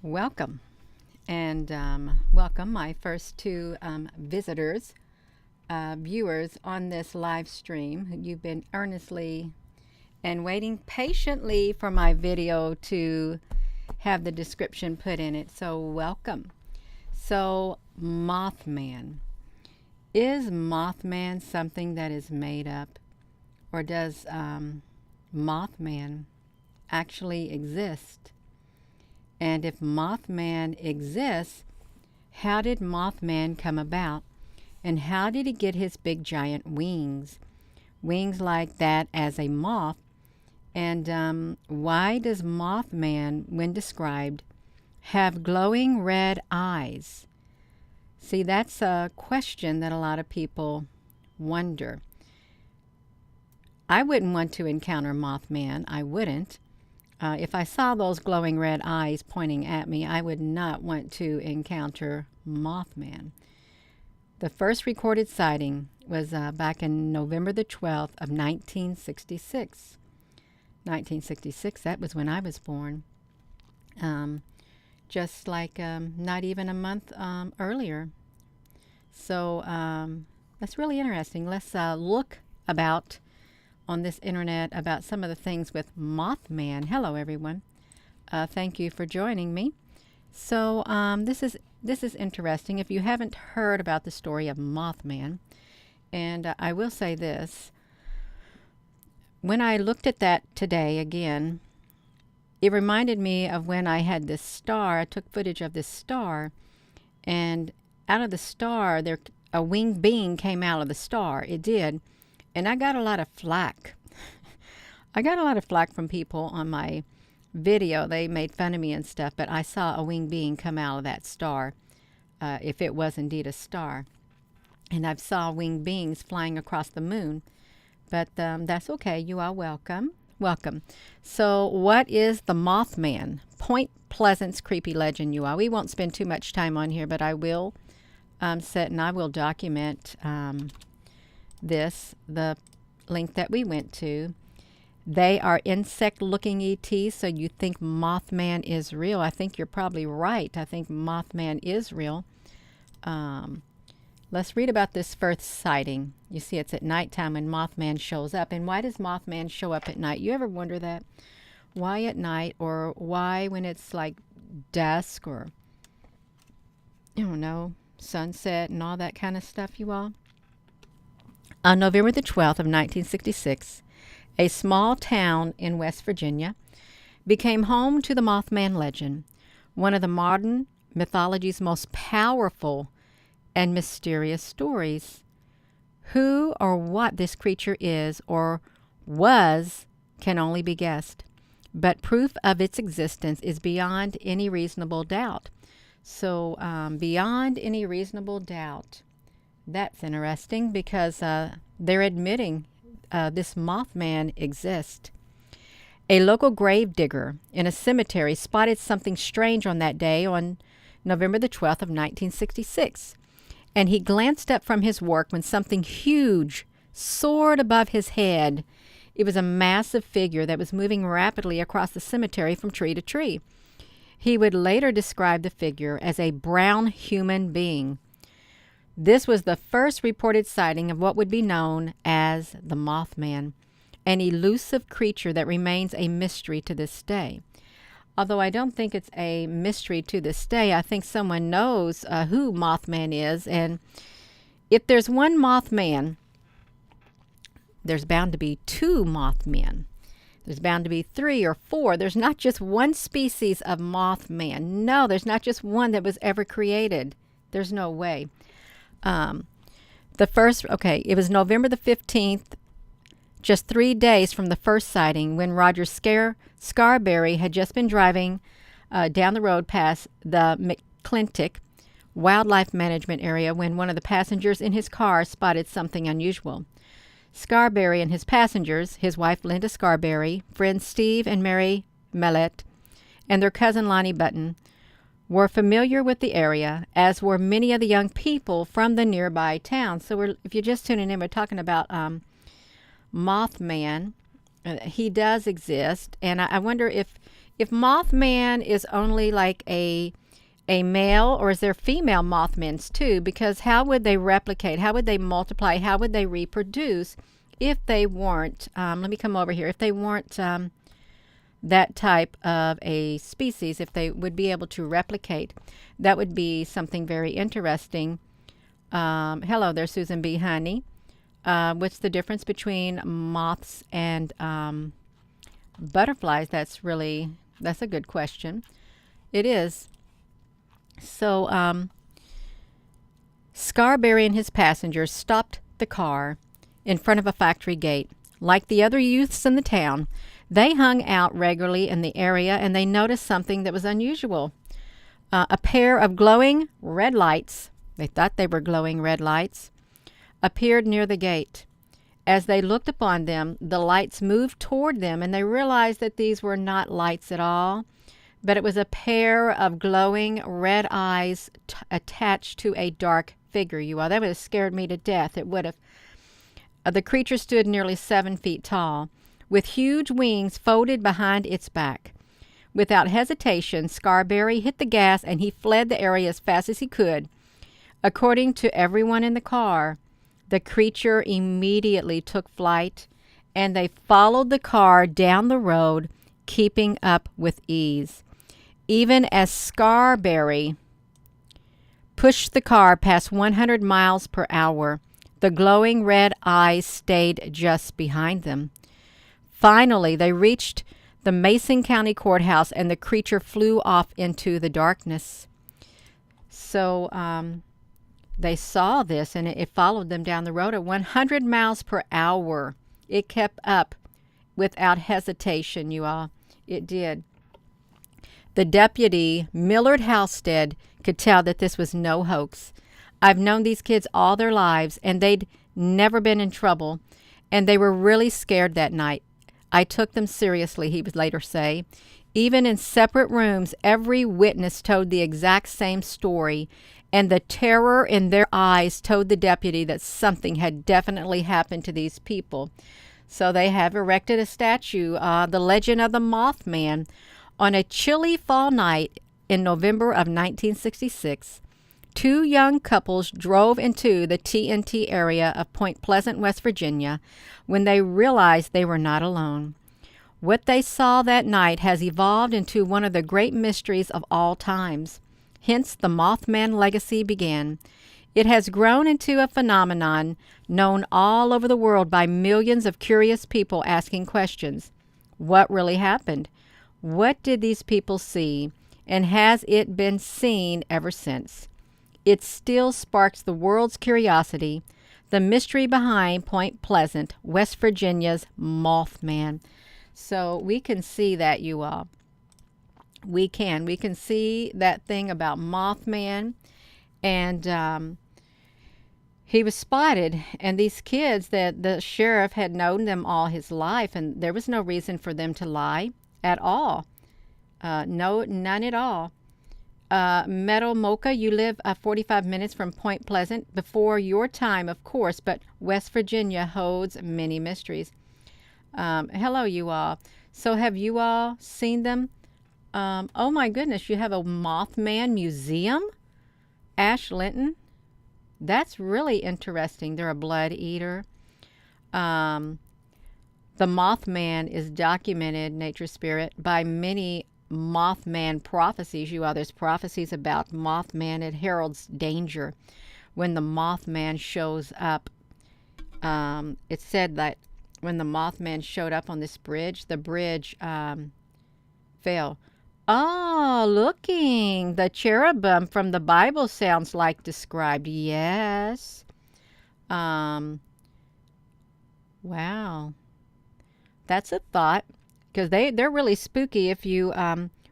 Welcome, and welcome my first two visitors, viewers on this live stream. You've been earnestly and waiting patiently for my video to have the description put in it, so welcome. So, Mothman. Is Mothman something that is made up, or does Mothman actually exist? And if Mothman exists, how did Mothman come about? And how did he get his big giant wings? Wings like that as a moth. And why does Mothman, when described, have glowing red eyes? See, that's a question that a lot of people wonder. I wouldn't want to encounter Mothman. I wouldn't. If I saw those glowing red eyes pointing at me, I would not want to encounter Mothman. The first recorded sighting was back in November the 12th of 1966. 1966, that was when I was born. Just like not even a month earlier. So that's really interesting. Let's look about on this internet about some of the things with Mothman. Hello, everyone. Thank you for joining me. So this is interesting. If you haven't heard about the story of Mothman, and I will say this, when I looked at that today again, it reminded me of when I had this star. I took footage of this star, and out of the star, a winged being came out of the star. It did. And I got a lot of flack. I got a lot of flack from people on my video. They made fun of me and stuff, but I saw a winged being come out of that star, if it was indeed a star. And I've saw winged beings flying across the moon. But that's okay. You are welcome. Welcome. So what is the Mothman? Point Pleasant's creepy legend, you all. We won't spend too much time on here, but I will sit and I will document the link that we went to. They are insect-looking ETs, so you think Mothman is real. I think you're probably right. I think Mothman is real. Let's read about this first sighting. You see, it's at nighttime when Mothman shows up. And why does Mothman show up at night? You ever wonder that? Why at night, or why when it's like dusk, or, I don't know, sunset and all that kind of stuff, you all? On November the 12th of 1966, a small town in West Virginia became home to the Mothman legend, one of the modern mythology's most powerful and mysterious stories. Who or what this creature is or was can only be guessed, but proof of its existence is beyond any reasonable doubt. So, beyond any reasonable doubt. That's interesting because they're admitting this Mothman exists. A local grave digger in a cemetery spotted something strange on that day, on November the 12th of 1966. And he glanced up from his work when something huge soared above his head. It was a massive figure that was moving rapidly across the cemetery from tree to tree. He would later describe the figure as a brown human being. This was the first reported sighting of what would be known as the Mothman, an elusive creature that remains a mystery to this day. Although I don't think it's a mystery to this day, I think someone knows who Mothman is. And if there's one Mothman, there's bound to be two Mothmen. There's bound to be three or four. There's not just one species of Mothman. No, there's not just one that was ever created. There's no way. It was November the 15th, just 3 days from the first sighting, when Roger Scarberry had just been driving down the road past the McClintock Wildlife Management Area when one of the passengers in his car spotted something unusual. Scarberry and his passengers, his wife Linda Scarberry, friends Steve and Mary Mellett, and their cousin Lonnie Button, were familiar with the area, as were many of the young people from the nearby town. So if you're just tuning in, we're talking about Mothman. He does exist, and I wonder if if Mothman is only like a male, or is there female Mothmans too? Because how would they replicate? How would they multiply? How would they reproduce if they weren't, let me come over here, if they weren't that type of a species, if they would be able to replicate? That would be something very interesting. Hello there, Susan B. Honey. What's the difference between moths and butterflies? That's a good question. It is. So, Scarberry and his passengers stopped the car in front of a factory gate. Like the other youths in the town, they hung out regularly in the area, and they noticed something that was unusual. A pair of glowing red lights, they thought they were glowing red lights, appeared near the gate. As they looked upon them, the lights moved toward them, and they realized that these were not lights at all, but it was a pair of glowing red eyes attached to a dark figure. That would have scared me to death. It would have. The creature stood nearly 7 feet tall, with huge wings folded behind its back. Without hesitation, Scarberry hit the gas, and he fled the area as fast as he could. According to everyone in the car, the creature immediately took flight, and they followed the car down the road, keeping up with ease. Even as Scarberry pushed the car past 100 miles per hour, the glowing red eyes stayed just behind them. Finally, they reached the Mason County Courthouse, and the creature flew off into the darkness. So they saw this, and it followed them down the road at 100 miles per hour. It kept up without hesitation, you all. It did. The deputy, Millard Halstead, could tell that this was no hoax. I've known these kids all their lives, and they'd never been in trouble, and they were really scared that night. I took them seriously, he would later say. Even in separate rooms, every witness told the exact same story, and the terror in their eyes told the deputy that something had definitely happened to these people. So they have erected a statue, the legend of the Mothman. On a chilly fall night in November of 1966, 2 young couples drove into the TNT area of Point Pleasant, West Virginia, when they realized they were not alone. What they saw that night has evolved into one of the great mysteries of all times. Hence, the Mothman legacy began. It has grown into a phenomenon known all over the world by millions of curious people asking questions. What really happened? What did these people see? And has it been seen ever since? It still sparks the world's curiosity, the mystery behind Point Pleasant, West Virginia's Mothman. So we can see that, you all. We can see that thing about Mothman, and he was spotted, and these kids, that the sheriff had known them all his life, and there was no reason for them to lie at all. No, none at all. Meadow Mocha, you live 45 minutes from Point Pleasant, before your time, of course, but West Virginia holds many mysteries. Hello, you all. So have you all seen them? Oh my goodness, you have a Mothman museum? Ash Linton? That's really interesting. They're a blood eater. The Mothman is documented, nature spirit, by many Mothman prophecies. You all, there's prophecies about Mothman. It heralds danger when the Mothman shows up. It said that when the Mothman showed up on this bridge, the bridge fell. Oh, looking. The cherubim from the Bible sounds like described. Yes. Wow. That's a thought. Because they're really spooky if you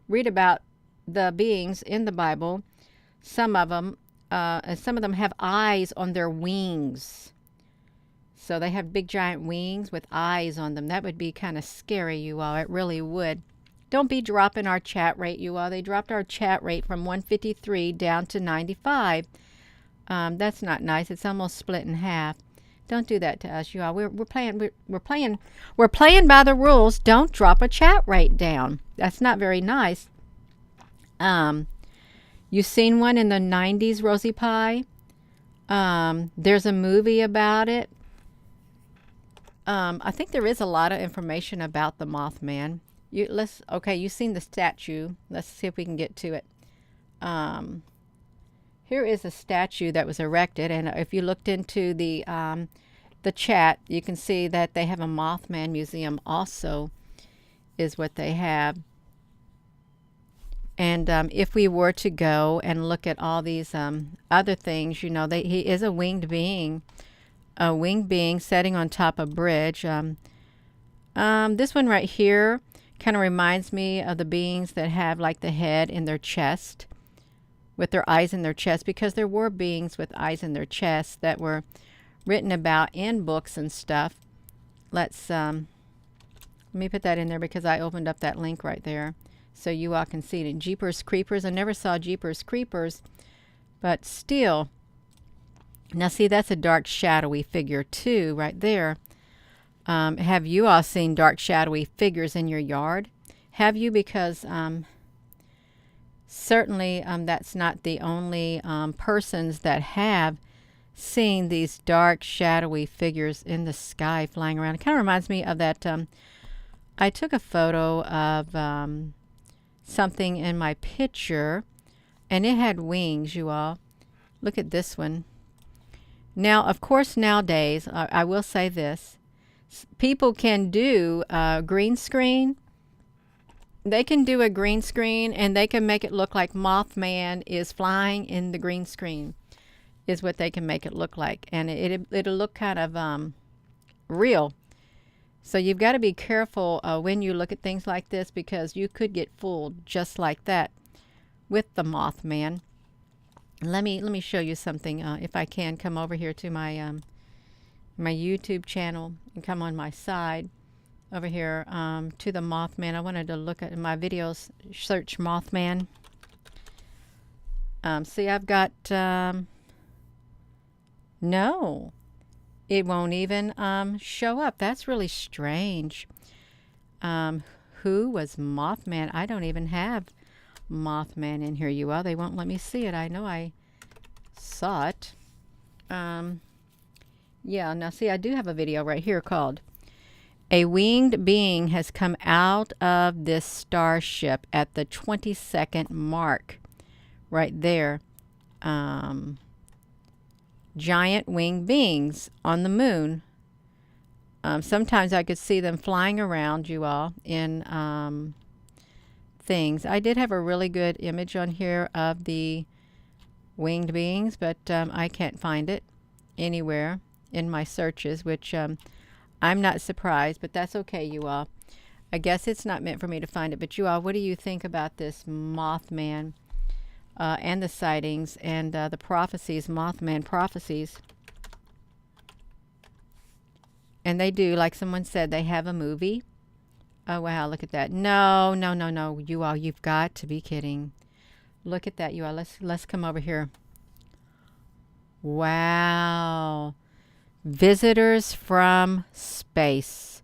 read about the beings in the Bible. Some of them have eyes on their wings. So they have big giant wings with eyes on them. That would be kind of scary, you all. It really would. Don't be dropping our chat rate, you all. They dropped our chat rate from 153 down to 95. That's not nice. It's almost split in half. Don't do that to us, you all. We're playing by the rules. Don't drop a chat rate down. That's not very nice. You seen one in the 90s, Rosie Pie? There's a movie about it. I think there is a lot of information about the Mothman. Okay, you've seen the statue. Let's see if we can get to it. Here is a statue that was erected, and if you looked into the chat, you can see that they have a Mothman museum also, is what they have. And if we were to go and look at all these other things, you know, he is a winged being sitting on top of a bridge. This one right here kind of reminds me of the beings that have like the head in their chest, with their eyes in their chest, because there were beings with eyes in their chest that were written about in books and stuff. Let me put that in there because I opened up that link right there so you all can see it. Jeepers Creepers. I never saw Jeepers Creepers, but still. Now see, that's a dark shadowy figure too right there. Have you all seen dark shadowy figures in your yard? Have you? Because certainly that's not the only persons that have seen these dark shadowy figures in the sky flying around. It kind of reminds me of that. I took a photo of something in my picture, and it had wings, you all. Look at this one. Now, of course, nowadays, I will say this. People can do green screen. They can do a green screen, and they can make it look like Mothman is flying in the green screen, is what they can make it look like. And it'll look kind of real. So you've got to be careful when you look at things like this, because you could get fooled just like that with the Mothman. Let me show you something. If I can come over here to my my YouTube channel and come on my side over here to the Mothman. I wanted to look at my videos, search Mothman. See, I've got no, it won't even show up. That's really strange. Who was Mothman? I don't even have Mothman in here, you all. They won't let me see it. I know I saw it. Yeah, now see, I do have a video right here called "A Winged Being Has Come Out of This Starship" at the 22nd mark. Right there. Giant winged beings on the moon. Sometimes I could see them flying around, you all, in things. I did have a really good image on here of the winged beings, but I can't find it anywhere in my searches, which I'm not surprised, but that's okay, you all. I guess it's not meant for me to find it, but you all, what do you think about this Mothman and the sightings and the prophecies, Mothman prophecies? And they do, like someone said, they have a movie. Oh, wow, look at that. No, no, no, no. You all, you've got to be kidding. Look at that, you all. Let's come over here. Wow. Visitors from space.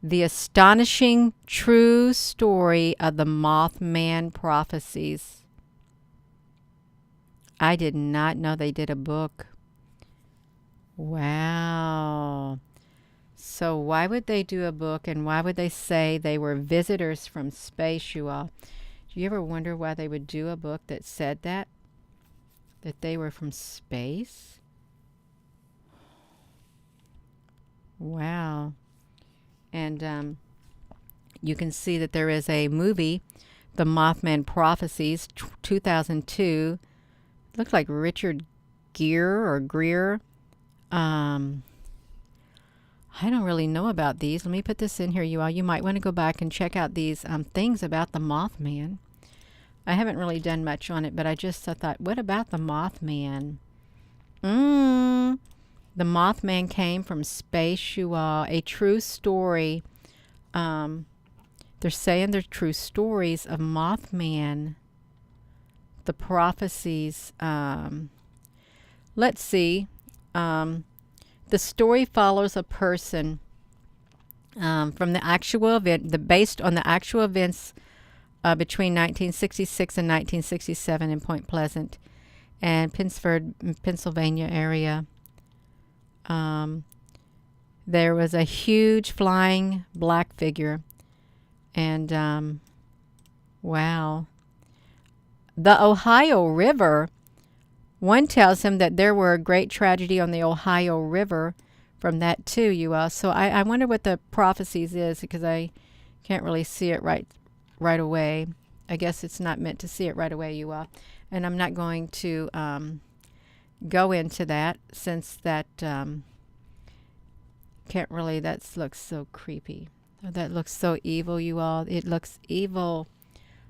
The astonishing true story of the Mothman prophecies. I did not know they did a book. Wow. So why would they do a book, and why would they say they were visitors from space, you all? Do you ever wonder why they would do a book that said that? That they were from space? Wow. And you can see that there is a movie, The Mothman Prophecies, 2002. Looks like Richard Greer. I don't really know about these. Let me put this in here, you all. You might want to go back and check out these things about the Mothman. I haven't really done much on it, but I just thought, what about the Mothman? The Mothman came from space, you all. A true story. They're saying they're true stories of Mothman. The prophecies. Let's see. The story follows a person from the actual event, based on the actual events between 1966 and 1967 in Point Pleasant and Pittsford, Pennsylvania area. There was a huge flying black figure, and wow. The Ohio River, one tells him that there were a great tragedy on the Ohio River from that too, you all. So I wonder what the prophecies is, because I can't really see it right away. I guess it's not meant to see it right away, you all. And I'm not going to go into that, since that can't really, that looks so creepy. That looks so evil, you all. It looks evil.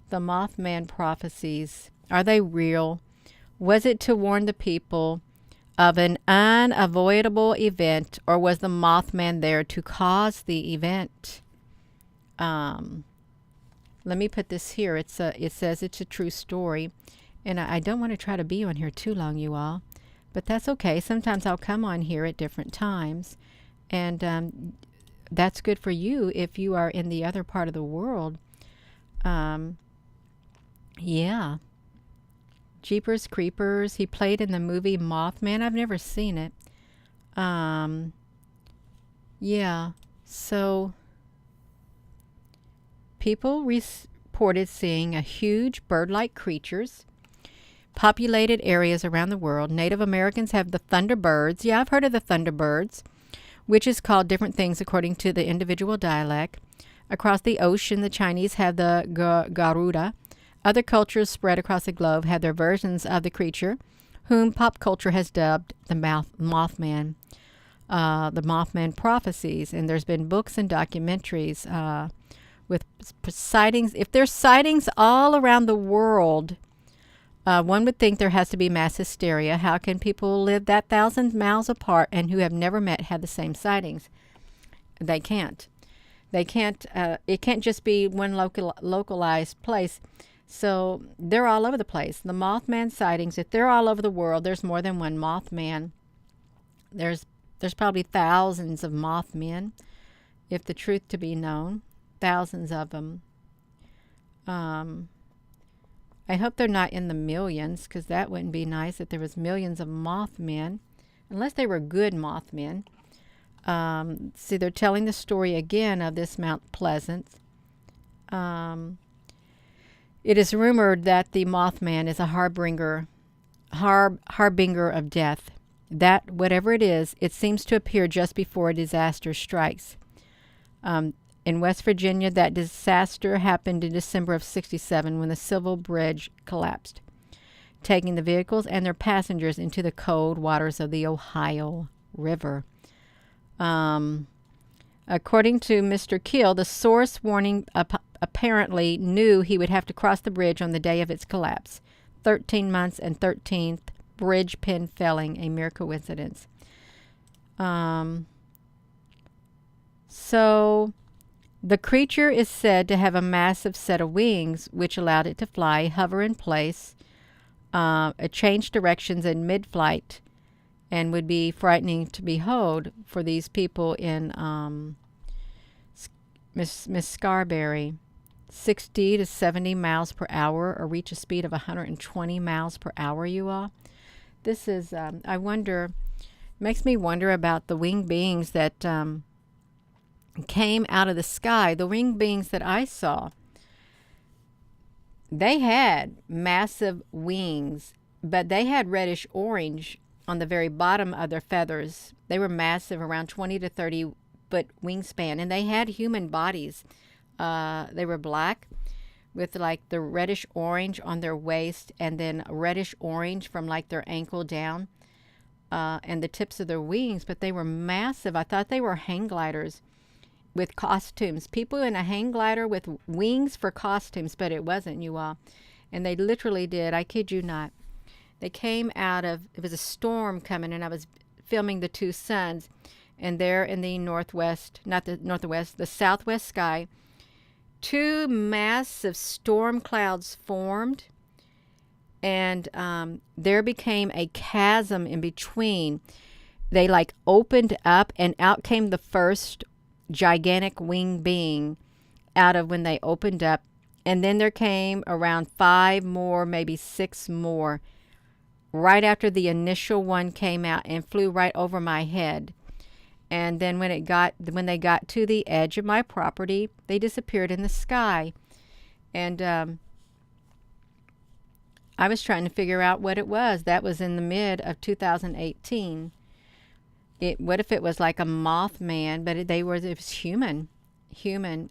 The Mothman prophecies, are they real? Was it to warn the people of an unavoidable event, or was the Mothman there to cause the event? Let me put this here. It says it's a true story, and I don't want to try to be on here too long, you all, but that's okay. Sometimes I'll come on here at different times, and that's good for you if you are in the other part of the world. Yeah. Jeepers Creepers. He played in the movie Mothman. I've never seen it. Yeah. So people reported seeing a huge bird-like creatures, populated areas around the world. Native Americans have the Thunderbirds. Yeah, I've heard of the Thunderbirds, which is called different things according to the individual dialect. Across the ocean, the Chinese have the Garuda. Other cultures spread across the globe have their versions of the creature, whom pop culture has dubbed the Mothman. The Mothman prophecies, and there's been books and documentaries with sightings. If there's sightings all around the world, one would think there has to be mass hysteria. How can people live that thousands miles apart and who have never met have the same sightings? They can't. They can't. It can't just be one localized place. So they're all over the place. The Mothman sightings, if they're all over the world, there's more than one Mothman. There's probably thousands of Mothmen, if the truth to be known. Thousands of them. I hope they're not in the millions, because that wouldn't be nice if there was millions of Mothmen, unless they were good Mothmen. See, they're telling the story again of this Mount Pleasant. It is rumored that the Mothman is a harbinger of death. That, whatever it is, it seems to appear just before a disaster strikes. In West Virginia, that disaster happened in December of '67 when the Civil Bridge collapsed, taking the vehicles and their passengers into the cold waters of the Ohio River. According to Mr. Keel, the source warning apparently knew he would have to cross the bridge on the day of its collapse. 13 months and 13th bridge pin felling, a mere coincidence. So the creature is said to have a massive set of wings, which allowed it to fly, hover in place, change directions in mid-flight, and would be frightening to behold for these people in Miss Scarberry. 60 to 70 miles per hour, or reach a speed of 120 miles per hour, you all. This is, I wonder, makes me wonder about the winged beings that came out of the sky. The winged beings that I saw, they had massive wings, but they had reddish orange on the very bottom of their feathers. They were massive, around 20 to 30 foot wingspan, and they had human bodies. They were black with like the reddish orange on their waist, and then reddish orange from like their ankle down, and the tips of their wings, but they were massive. I thought they were hang gliders with costumes. People in a hang glider with wings for costumes, but it wasn't, you all. And they literally did, I kid you not. They came out of, it was a storm coming, and I was filming the two suns, and there in the the southwest sky, two massive storm clouds formed, and there became a chasm in between. they like opened up and out came the first gigantic winged being out of when they opened up. And then there came around 5 more, maybe 6 more, right after the initial one came out and flew right over my head. And then when they got to the edge of my property, they disappeared in the sky. And I was trying to figure out what it was. That was in the mid of 2018. What if it was like a Mothman, but it was human,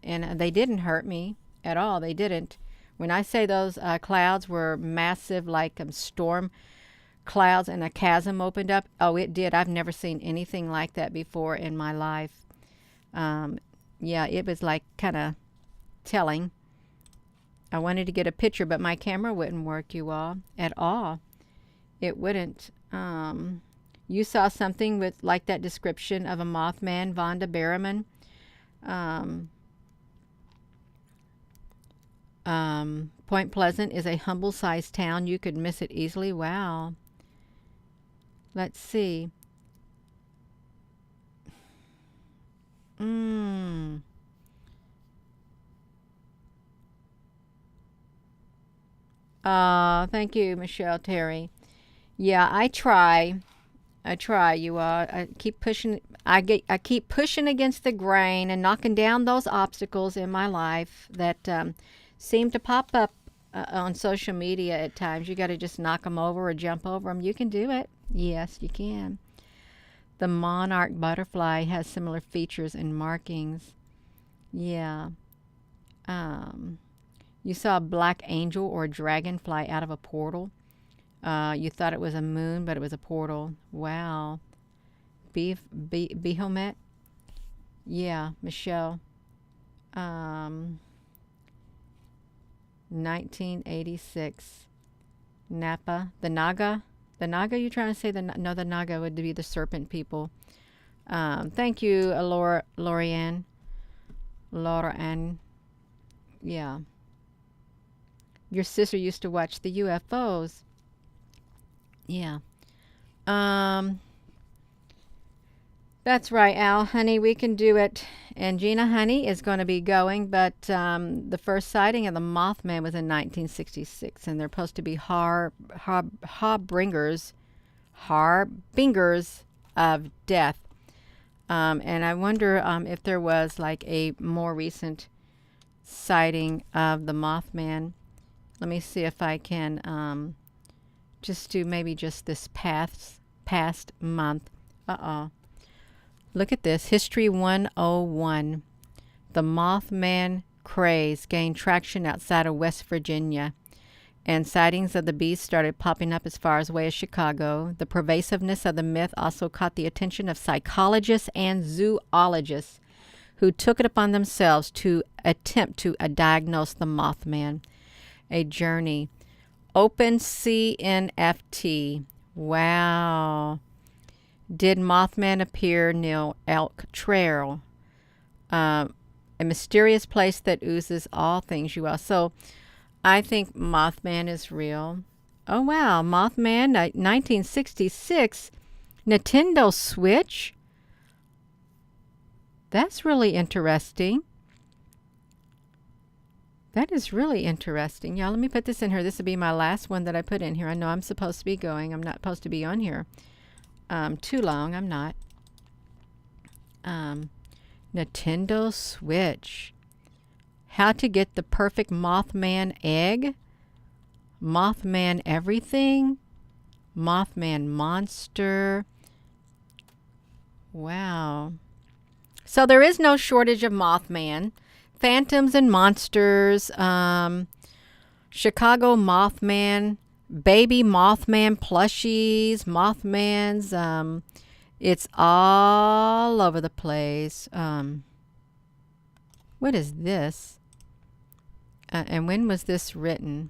and they didn't hurt me at all. They didn't. When I say those clouds were massive, like storm clouds, and a chasm opened up, oh, it did. I've never seen anything like that before in my life. Yeah, it was like kind of telling. I wanted to get a picture, but my camera wouldn't work, you all, at all. It wouldn't. You saw something with like that description of a Mothman, Vonda Berriman. Point Pleasant is a humble-sized town. You could miss it easily. Wow. Let's see. Thank you, Michelle Terry. Yeah, I try, you all. I keep pushing. I keep pushing against the grain and knocking down those obstacles in my life that seem to pop up on social media at times. You got to just knock them over or jump over them. You can do it. Yes, you can. The monarch butterfly has similar features and markings. Yeah. You saw a black angel or a dragonfly out of a portal. You thought it was a moon, but it was a portal. Wow. Bihomet? Yeah, Michelle. 1986. Napa. The Naga? The Naga, you trying to say? No, the Naga would be the serpent people. Thank you, Lorianne. Yeah. Your sister used to watch the UFOs. Yeah. That's right, Al, honey, we can do it. And Gina, honey, is going to be going, but the first sighting of the Mothman was in 1966, and they're supposed to be harbingers of death. And I wonder if there was like a more recent sighting of the Mothman. Let me see if I can just do maybe just this past month. Look at this. History 101. The Mothman craze gained traction outside of West Virginia, and sightings of the beast started popping up as far away as Chicago. The pervasiveness of the myth also caught the attention of psychologists and zoologists who took it upon themselves to attempt to diagnose the Mothman. A journey. OpenCNFT. Wow. Did Mothman appear near Elk Trail? A mysterious place that oozes all things, you all. So I think Mothman is real. Oh, wow. Mothman, 1966. Nintendo Switch? That's really interesting. That is really interesting. Yeah, let me put this in here. This will be my last one that I put in here. I know I'm supposed to be going. I'm not supposed to be on here too long. I'm not. Nintendo Switch. How to get the perfect Mothman egg. Mothman everything. Mothman monster. Wow. So there is no shortage of Mothman. Phantoms and monsters. Chicago Mothman. Baby Mothman plushies. Mothmans. It's all over the place. What is this? And when was this written?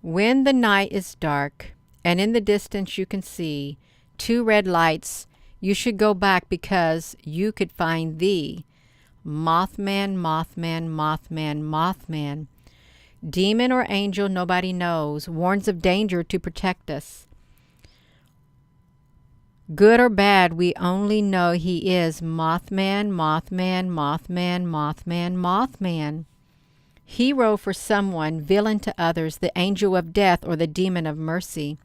When the night is dark, and in the distance you can see 2 red lights, you should go back because you could find the Mothman, Mothman, Mothman, Mothman. Demon or angel, nobody knows. Warns of danger to protect us. Good or bad, we only know he is Mothman, Mothman, Mothman, Mothman, Mothman. Hero for someone, villain to others, the angel of death or the demon of mercy.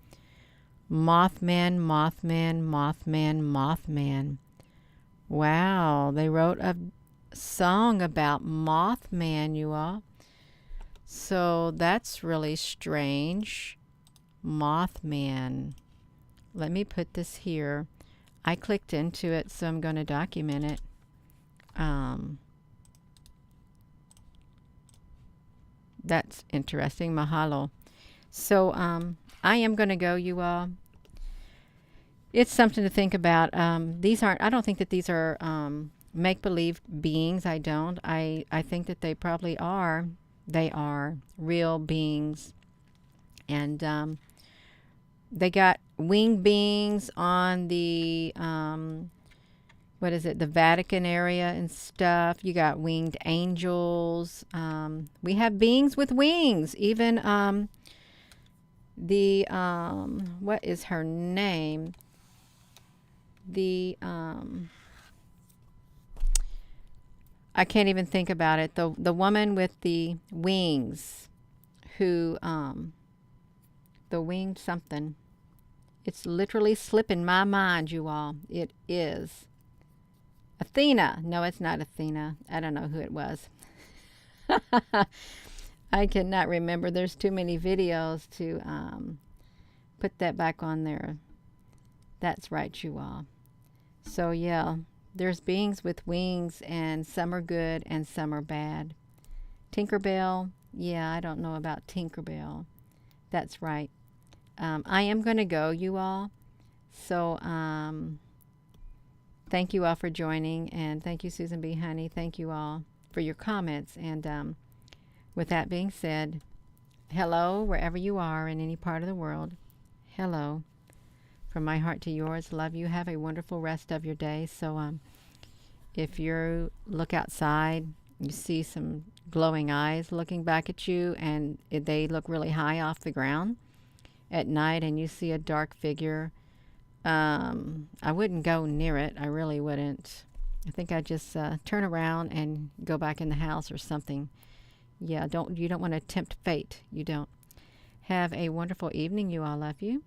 Mothman, Mothman, Mothman, Mothman. Wow, they wrote a song about Mothman, you all. So that's really strange. Mothman. Let me put this here. I clicked into it, so I'm going to document it. That's interesting. Mahalo. So I am going to go, you all. It's something to think about. These aren't, I don't think that these are make-believe beings. I don't. I think that they probably are. They are real beings. And they got winged beings on the, what is it, the Vatican area and stuff. You got winged angels. We have beings with wings. Even the, what is her name? The, I can't even think about it. The woman with the wings who, the winged something. It's literally slipping my mind, you all. It is. Athena. No, it's not Athena. I don't know who it was. I cannot remember. There's too many videos to put that back on there. That's right, you all. So, yeah, there's beings with wings, and some are good and some are bad. Tinkerbell. Yeah, I don't know about Tinkerbell. That's right. I am going to go, you all. So, thank you all for joining, and thank you, Susan B. Honey. Thank you all for your comments. And with that being said, hello, wherever you are in any part of the world. Hello. From my heart to yours. Love you. Have a wonderful rest of your day. So, if you look outside, you see some glowing eyes looking back at you, and they look really high off the ground at night, and you see a dark figure, I wouldn't go near it. I really wouldn't. I think I'd just turn around and go back in the house or something. Yeah, you don't want to tempt fate. You don't. Have a wonderful evening. You all. Love you.